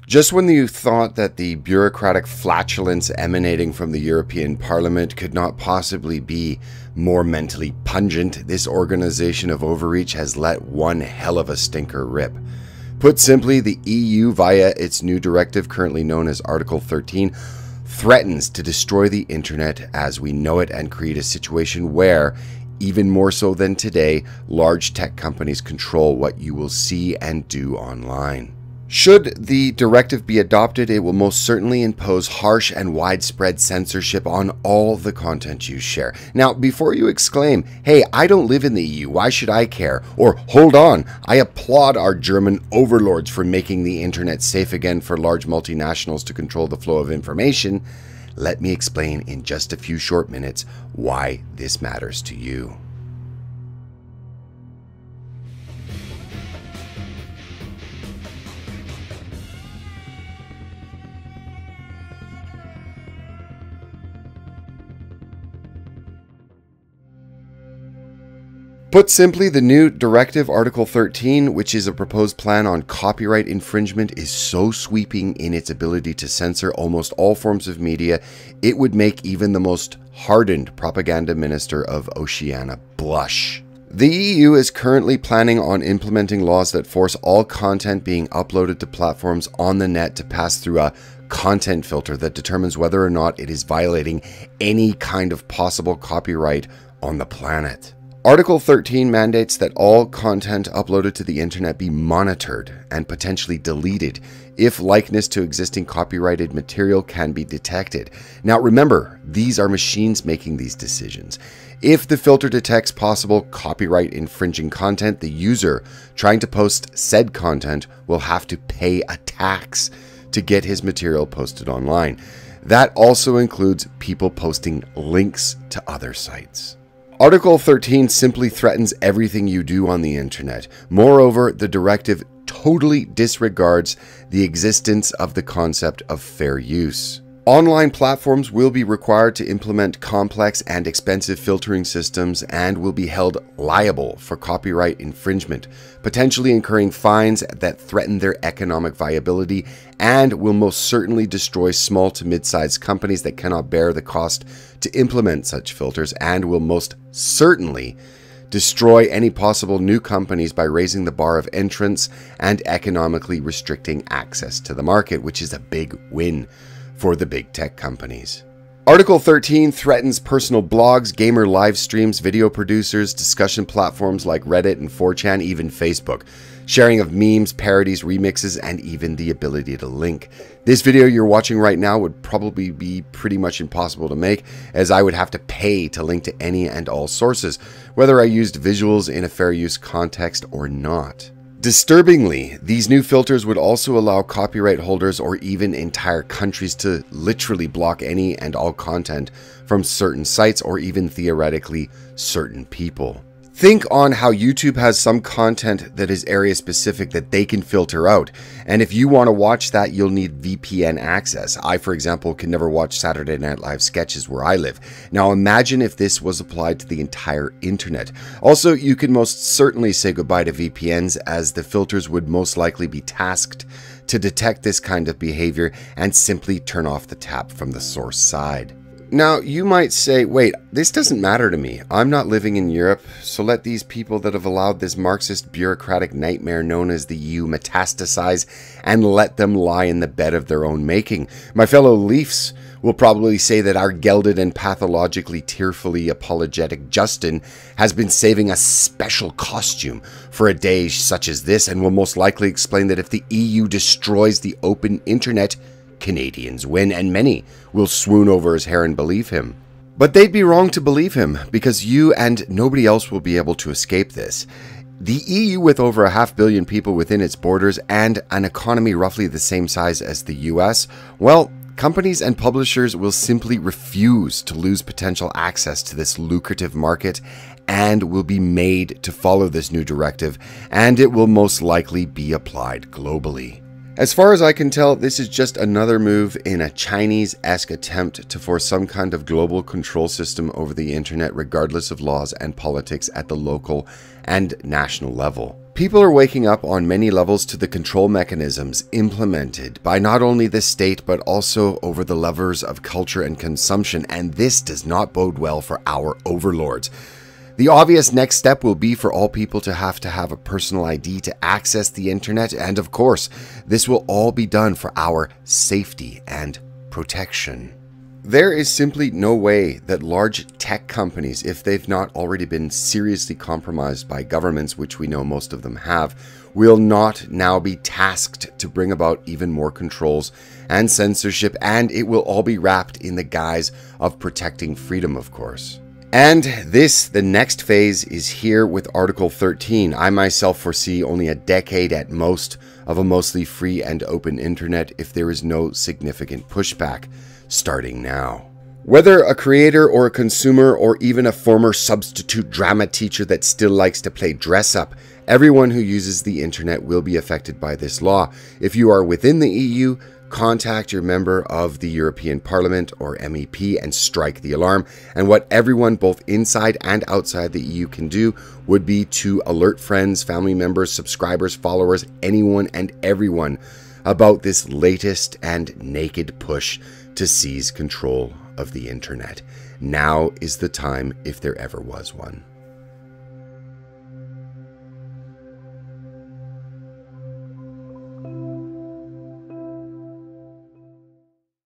Just when you thought that the bureaucratic flatulence emanating from the European Parliament could not possibly be more mentally pungent, this organization of overreach has let one hell of a stinker rip. Put simply, the EU, via its new directive currently known as Article 13, threatens to destroy the internet as we know it and create a situation where, even more so than today, large tech companies control what you will see and do online. Should the directive be adopted, it will most certainly impose harsh and widespread censorship on all the content you share. Now, before you exclaim, "Hey, I don't live in the EU, why should I care?" Or, "Hold on, I applaud our German overlords for making the internet safe again for large multinationals to control the flow of information," let me explain in just a few short minutes why this matters to you. Put simply, the new Directive Article 13, which is a proposed plan on copyright infringement, is so sweeping in its ability to censor almost all forms of media, it would make even the most hardened propaganda minister of Oceania blush. The EU is currently planning on implementing laws that force all content being uploaded to platforms on the net to pass through a content filter that determines whether or not it is violating any kind of possible copyright on the planet. Article 13 mandates that all content uploaded to the internet be monitored and potentially deleted if likeness to existing copyrighted material can be detected. Now remember, these are machines making these decisions. If the filter detects possible copyright infringing content, the user trying to post said content will have to pay a tax to get his material posted online. That also includes people posting links to other sites. Article 13 simply threatens everything you do on the internet. Moreover, the directive totally disregards the existence of the concept of fair use. Online platforms will be required to implement complex and expensive filtering systems and will be held liable for copyright infringement, potentially incurring fines that threaten their economic viability and will most certainly destroy small to mid-sized companies that cannot bear the cost to implement such filters, and will most certainly destroy any possible new companies by raising the bar of entrance and economically restricting access to the market, which is a big win for the big tech companies. Article 13 threatens personal blogs, gamer live streams, video producers, discussion platforms like Reddit and 4chan, even Facebook, sharing of memes, parodies, remixes, and even the ability to link. This video you're watching right now would probably be pretty much impossible to make, as I would have to pay to link to any and all sources, whether I used visuals in a fair use context or not. Disturbingly, these new filters would also allow copyright holders or even entire countries to literally block any and all content from certain sites or even theoretically certain people. Think on how YouTube has some content that is area specific that they can filter out, and if you want to watch that, you'll need VPN access. I, for example, can never watch Saturday Night Live sketches where I live. Now imagine if this was applied to the entire internet. Also, you can most certainly say goodbye to VPNs, as the filters would most likely be tasked to detect this kind of behavior and simply turn off the tap from the source side. Now, you might say, wait, this doesn't matter to me. I'm not living in Europe, so let these people that have allowed this Marxist bureaucratic nightmare known as the EU metastasize and let them lie in the bed of their own making. My fellow Leafs will probably say that our gelded and pathologically tearfully apologetic Justin has been saving a special costume for a day such as this, and will most likely explain that if the EU destroys the open internet, Canadians win, and many will swoon over his hair and believe him. But they'd be wrong to believe him, because you and nobody else will be able to escape this. The EU, with over 500 million people within its borders and an economy roughly the same size as the US, well, companies and publishers will simply refuse to lose potential access to this lucrative market and will be made to follow this new directive, and it will most likely be applied globally. As far as I can tell, this is just another move in a Chinese-esque attempt to force some kind of global control system over the internet, regardless of laws and politics at the local and national level. People are waking up on many levels to the control mechanisms implemented by not only the state but also over the levers of culture and consumption, and this does not bode well for our overlords. The obvious next step will be for all people to have a personal ID to access the internet, and of course, this will all be done for our safety and protection. There is simply no way that large tech companies, if they've not already been seriously compromised by governments, which we know most of them have, will not now be tasked to bring about even more controls and censorship, and it will all be wrapped in the guise of protecting freedom, of course. And this, the next phase, is here with Article 13. I myself foresee only a decade at most of a mostly free and open internet if there is no significant pushback, starting now. Whether a creator or a consumer or even a former substitute drama teacher that still likes to play dress up, everyone who uses the internet will be affected by this law. If you are within the EU, contact your member of the European Parliament or MEP and strike the alarm. And what everyone both inside and outside the EU can do would be to alert friends, family members, subscribers, followers, anyone and everyone about this latest and naked push to seize control of the internet. Now is the time if there ever was one.